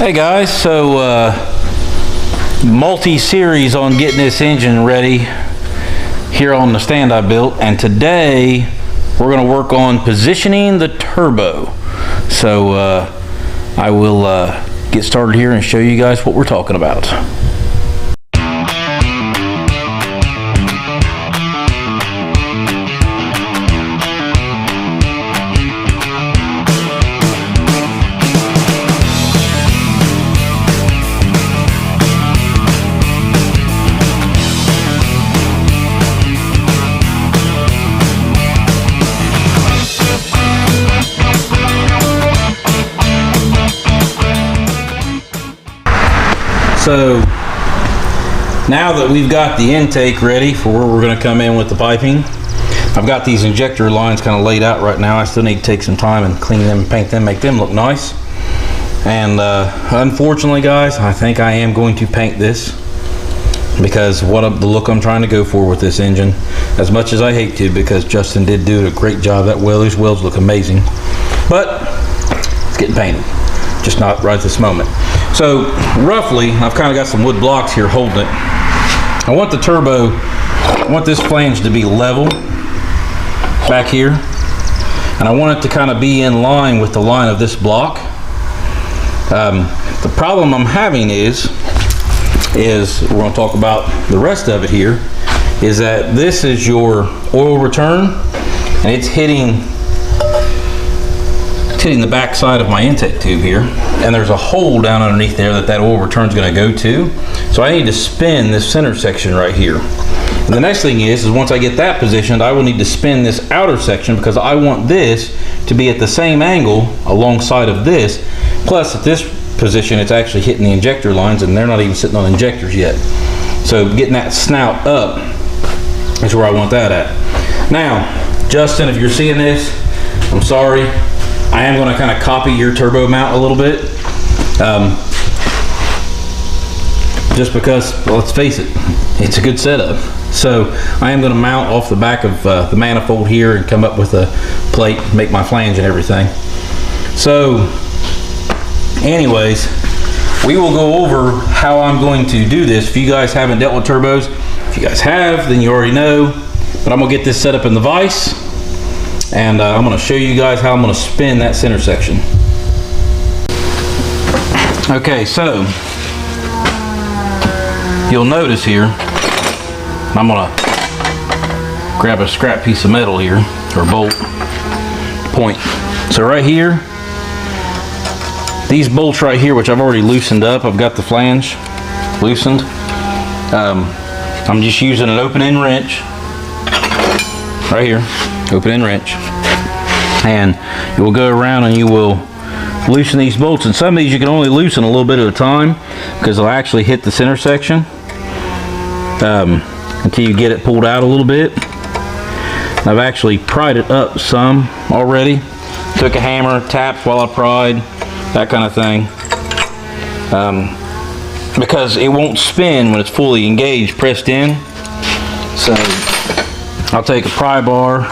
Hey guys, so multi-series on getting this engine ready here on the stand I built, and today we're going to work on positioning the turbo. So I will get started here and show you guys what we're talking about. So now that we've got the intake ready for where we're going to come in with the piping, I've got these injector lines kind of laid out right now. I still need to take some time and clean them, paint them, make them look nice. And unfortunately guys, I think I am going to paint this because the look I'm trying to go for with this engine, as much as I hate to, because Justin did do a great job. Those welds look amazing, but it's getting painted, just not right this moment. So roughly, I've kind of got some wood blocks here holding it. I want the turbo, I want this flange to be level back here, and I want it to kind of be in line with the line of this block. The problem I'm having is we're going to talk about the rest of it here, is that this is your oil return, and it's hitting the back side of my intake tube here, and there's a hole down underneath there that oil return is going to go to. So I need to spin this center section right here. And the next thing is once I get that positioned, I will need to spin this outer section because I want this to be at the same angle alongside of this. Plus at this position, it's actually hitting the injector lines, and they're not even sitting on injectors yet. So getting that snout up is where I want that at. Now, Justin, if you're seeing this, I'm sorry. I am going to kind of copy your turbo mount a little bit, just because, well, let's face it, it's a good setup. So I am going to mount off the back of the manifold here and come up with a plate, make my flange and everything. So anyways, we will go over how I'm going to do this. If you guys haven't dealt with turbos, if you guys have, then you already know, but I'm going to get this set up in the vise. And I'm going to show you guys how I'm going to spin that center section. Okay, so you'll notice here, I'm going to grab a scrap piece of metal here, or bolt, point. So right here, these bolts right here, which I've already loosened up, I've got the flange loosened. I'm just using an open-end wrench right here. Open-end wrench, and you will go around and you will loosen these bolts, and some of these you can only loosen a little bit at a time because they'll actually hit the center section until you get it pulled out a little bit. I've actually pried it up some already. Took a hammer, tapped while I pried, that kind of thing, because it won't spin when it's fully engaged, pressed in. So I'll take a pry bar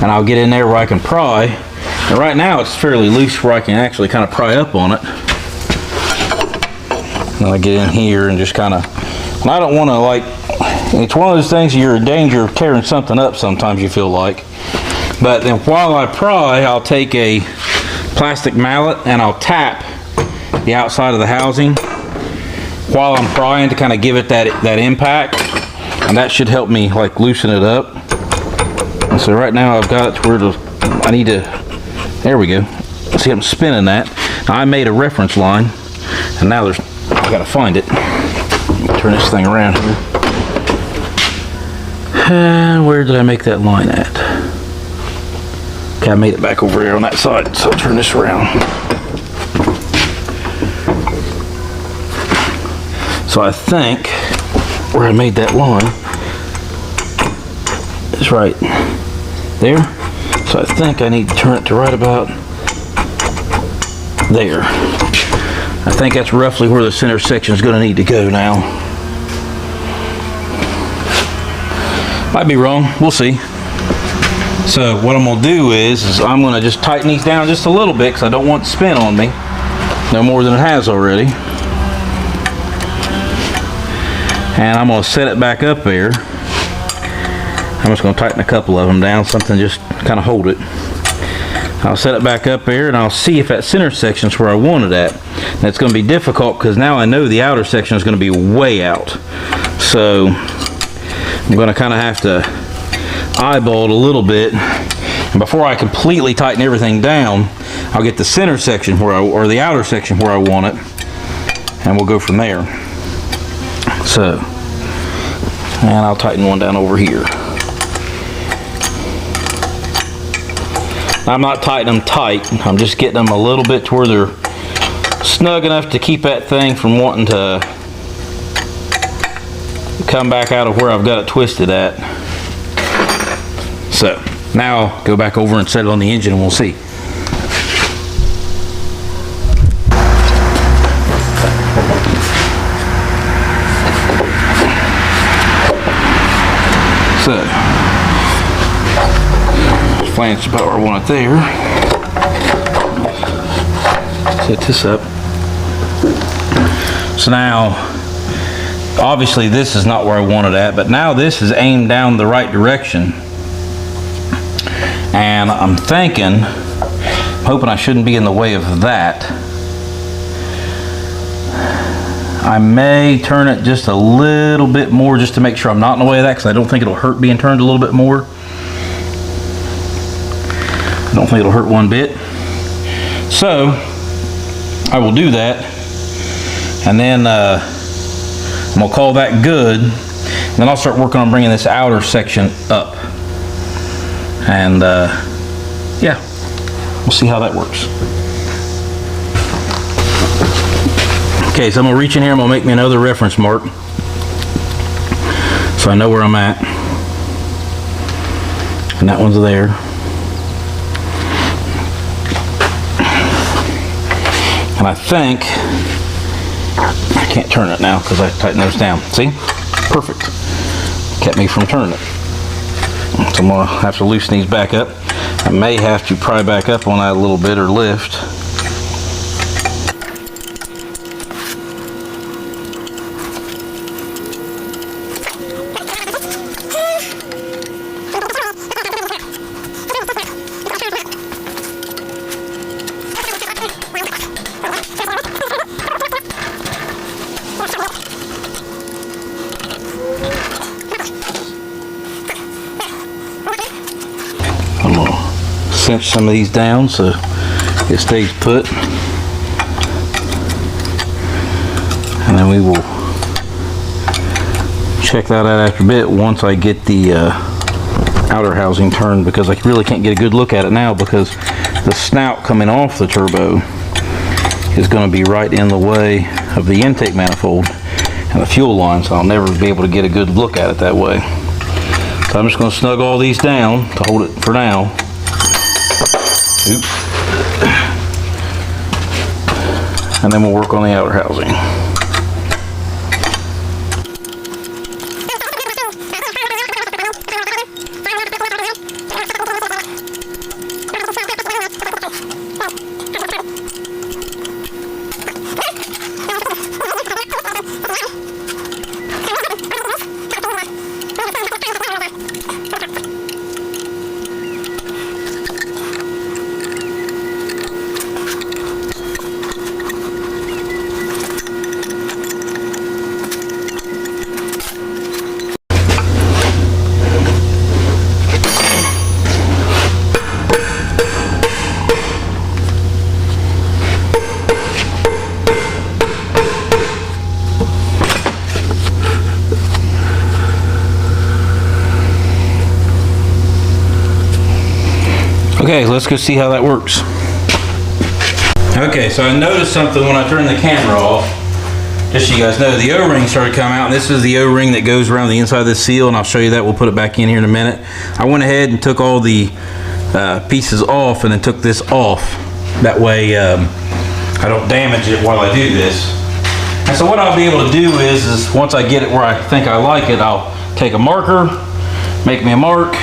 and I'll get in there where I can pry. And right now it's fairly loose where I can actually kind of pry up on it. And I get in here and just kind of, and I don't want to, like, it's one of those things you're in danger of tearing something up sometimes, you feel like. But then while I pry, I'll take a plastic mallet and I'll tap the outside of the housing while I'm prying to kind of give it that impact. And that should help me like loosen it up. And so right now I've got it to where I need to, there we go. See, I'm spinning that. Now I made a reference line, and now I gotta find it. Turn this thing around here. And where did I make that line at? Okay, I made it back over here on that side, so I'll turn this around. So I think where I made that line is right there. So I think I need to turn it to right about there. I think that's roughly where the center section is going to need to go now. Might be wrong, we'll see. So what I'm going to do is I'm going to just tighten these down just a little bit because I don't want spin on me. no more than it has already. And I'm going to set it back up there. I'm just going to tighten a couple of them down, something just kind of hold it. I'll set it back up there and I'll see if that center section is where I want it at. And it's going to be difficult because now I know the outer section is going to be way out. So I'm going to kind of have to eyeball it a little bit. And before I completely tighten everything down, I'll get the center section where or the outer section where I want it, and we'll go from there. So, and I'll tighten one down over here. I'm not tightening them tight, I'm just getting them a little bit to where they're snug enough to keep that thing from wanting to come back out of where I've got it twisted at. So, now I'll go back over and set it on the engine and we'll see. So, flange about where I want it there. Set this up. So now, obviously this is not where I want it at, but now this is aimed down the right direction. And I'm hoping I shouldn't be in the way of that. I may turn it just a little bit more just to make sure I'm not in the way of that, because I don't think it'll hurt being turned a little bit more. I don't think it'll hurt one bit. So I will do that, and then I'm gonna call that good. And then I'll start working on bringing this outer section up, and yeah, we'll see how that works. Okay, so I'm gonna reach in here, I'm gonna make me another reference mark so I know where I'm at. And that one's there. And I think, I can't turn it now because I tightened those down. See? Perfect. Kept me from turning it. So I'm gonna have to loosen these back up. I may have to pry back up on that a little bit or lift. I'm going to cinch some of these down so it stays put, and then we will check that out after a bit once I get the outer housing turned, because I really can't get a good look at it now because the snout coming off the turbo is going to be right in the way of the intake manifold and the fuel line, so I'll never be able to get a good look at it that way. So I'm just going to snug all these down to hold it for now. Oops. And then we'll work on the outer housing. Okay, let's go see how that works. Okay, so I noticed something when I turned the camera off. Just so you guys know, the O-ring started coming out, and this is the O-ring that goes around the inside of this seal, and I'll show you that. We'll put it back in here in a minute. I went ahead and took all the pieces off and then took this off. That way I don't damage it while I do this. And so what I'll be able to do is once I get it where I think I like it, I'll take a marker, make me a mark,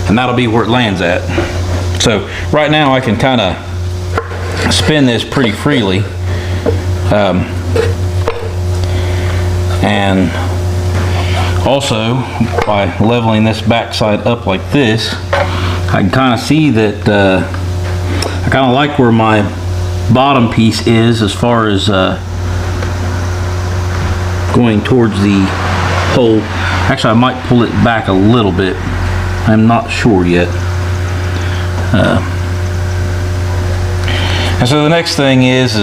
and that'll be where it lands at. So right now I can kind of spin this pretty freely. And also, by leveling this backside up like this, I can kind of see that I kind of like where my bottom piece is as far as going towards the hole. Actually, I might pull it back a little bit. I'm not sure yet. And so the next thing is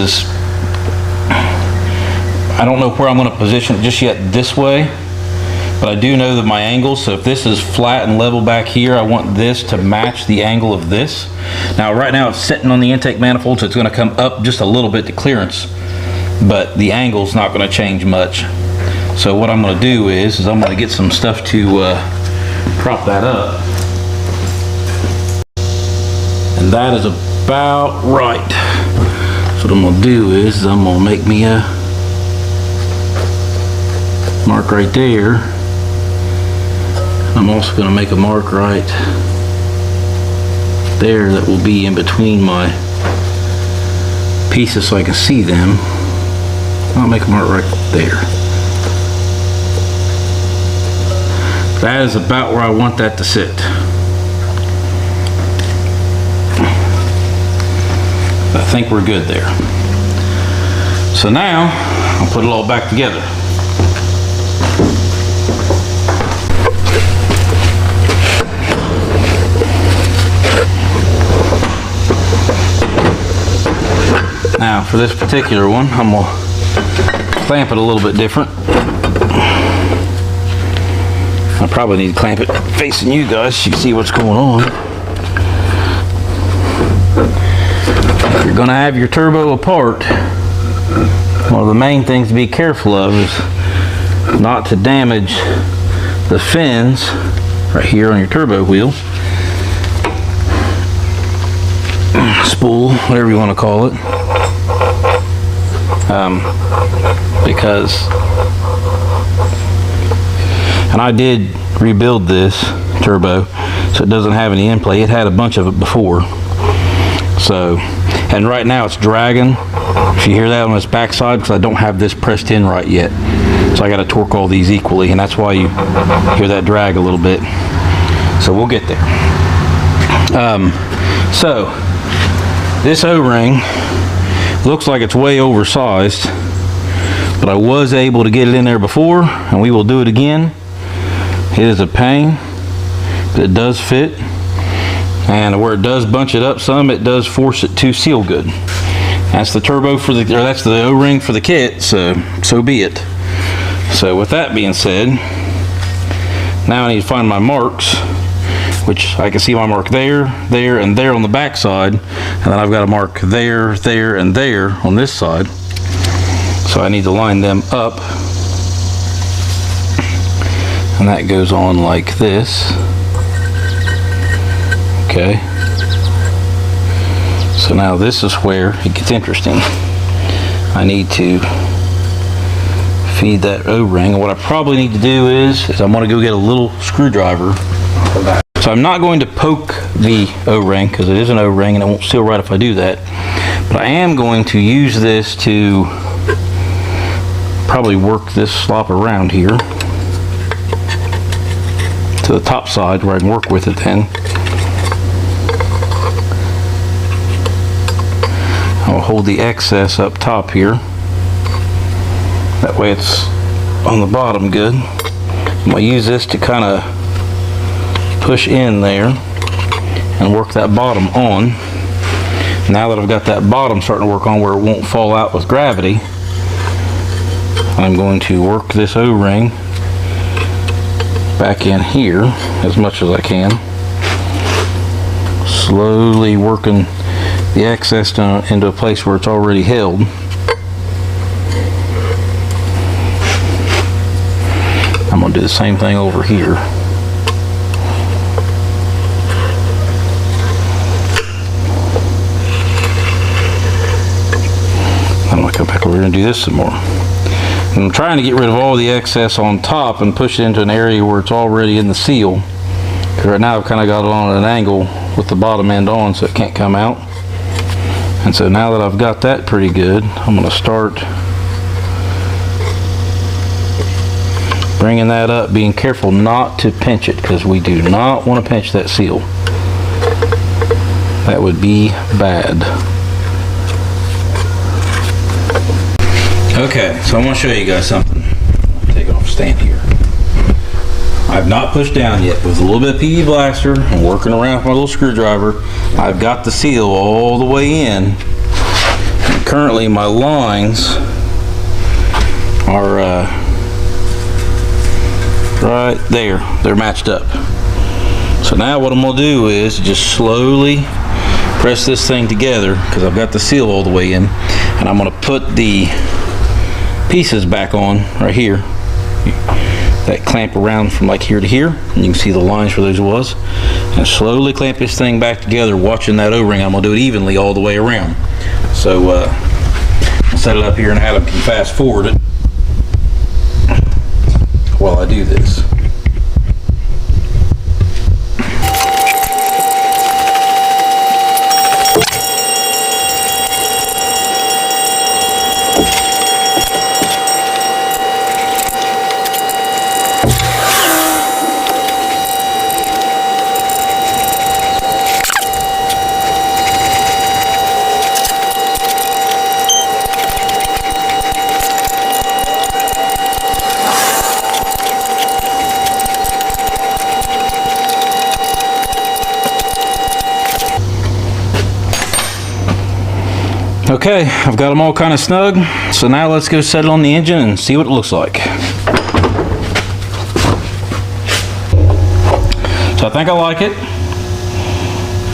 I don't know where I'm going to position it just yet this way, but I do know that my angle, so if this is flat and level back here, I want this to match the angle of this. Now right now it's sitting on the intake manifold, so it's going to come up just a little bit to clearance, but the angle's not going to change much. So what I'm going to do is I'm going to get some stuff to prop that up. And that is about right. So what I'm going to do is I'm going to make me a mark right there. I'm also going to make a mark right there that will be in between my pieces so I can see them. I'll make a mark right there. That is about where I want that to sit. I think we're good there. So now I'll put it all back together. Now for this particular one, I'm going to clamp it a little bit different. I probably need to clamp it facing you guys so you can see what's going on. If you're going to have your turbo apart, one of the main things to be careful of is not to damage the fins right here on your turbo wheel. Spool, whatever you want to call it. Because, and I did rebuild this turbo so it doesn't have any end play. It had a bunch of it before. So, and right now it's dragging. If you hear that on its backside, because I don't have this pressed in right yet. So I got to torque all these equally, and that's why you hear that drag a little bit. So we'll get there. So this O-ring looks like it's way oversized, but I was able to get it in there before, and we will do it again. It is a pain, but it does fit. And where it does bunch it up some, it does force it to seal good. That's the turbo for the, or that's the O-ring for the kit, so be it. So with that being said, now I need to find my marks, which I can see my mark there, there, and there on the back side, and then I've got a mark there, there, and there on this side. So I need to line them up, and that goes on like this. Okay. So now this is where it gets interesting. I need to feed that O-ring. What I probably need to do is I'm going to go get a little screwdriver. So I'm not going to poke the O-ring because it is an O-ring and it won't seal right if I do that. But I am going to use this to probably work this slop around here to the top side where I can work with it then. I'll hold the excess up top here. That way it's on the bottom good. I'm going to use this to kind of push in there and work that bottom on. Now that I've got that bottom starting to work on where it won't fall out with gravity, I'm going to work this O-ring back in here as much as I can. Slowly working the excess into a place where it's already held. I'm going to do the same thing over here. I'm going to come back over here and do this some more. And I'm trying to get rid of all the excess on top and push it into an area where it's already in the seal. Because right now I've kind of got it on at an angle with the bottom end on so it can't come out. And so now that I've got that pretty good, I'm going to start bringing that up, being careful not to pinch it, because we do not want to pinch that seal. That would be bad. Okay, so I want to show you guys something. Take it off stand here. I've not pushed down yet. With a little bit of PE blaster and working around with my little screwdriver, I've got the seal all the way in. And currently my lines are right there. They're matched up. So now what I'm going to do is just slowly press this thing together, because I've got the seal all the way in, and I'm going to put the pieces back on right here that clamp around from like here to here, and you can see the lines where those was, and slowly clamp this thing back together, watching that O-ring. I'm going to do it evenly all the way around. So I'll set it up here and Adam can fast forward it while I do this. Okay, I've got them all kind of snug, so now let's go set it on the engine and see what it looks like. So I think I like it,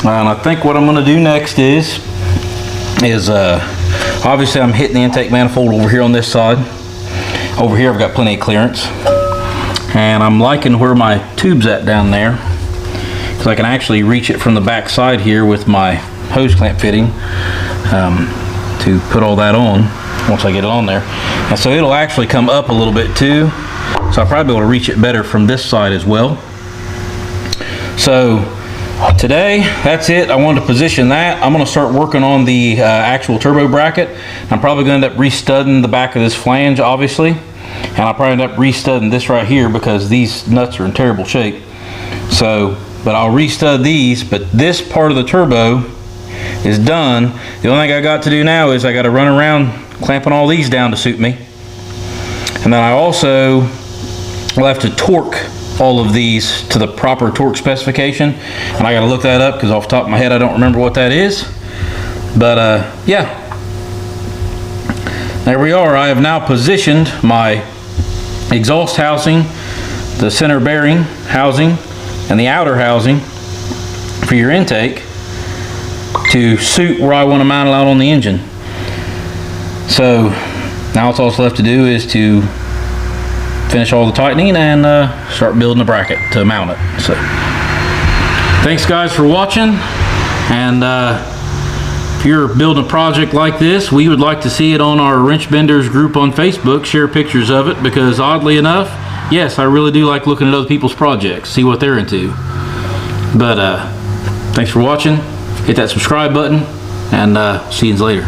and I think what I'm going to do next is obviously I'm hitting the intake manifold over here on this side. Over here I've got plenty of clearance, and I'm liking where my tube's at down there, because I can actually reach it from the back side here with my hose clamp fitting. To put all that on once I get it on there, and so it'll actually come up a little bit too, so I'll probably be able to reach it better from this side as well. So today that's it. I wanted to position that. I'm going to start working on the actual turbo bracket. I'm probably going to end up restudding the back of this flange, obviously, and I'll probably end up restudding this right here because these nuts are in terrible shape. So, but I'll restud these, but this part of the turbo is done. The only thing I got to do now is I got to run around clamping all these down to suit me, and then I also will have to torque all of these to the proper torque specification, and I got to look that up because off the top of my head I don't remember what that is. But yeah, there we are. I have now positioned my exhaust housing, the center bearing housing, and the outer housing for your intake to suit where I want to mount it out on the engine. So now it's all left to do is to finish all the tightening and start building the bracket to mount it. So thanks guys for watching, and if you're building a project like this, we would like to see it on our Wrench Benders group on Facebook. Share pictures of it, because oddly enough, yes, I really do like looking at other people's projects, see what they're into. But thanks for watching. Hit that subscribe button, and see you later.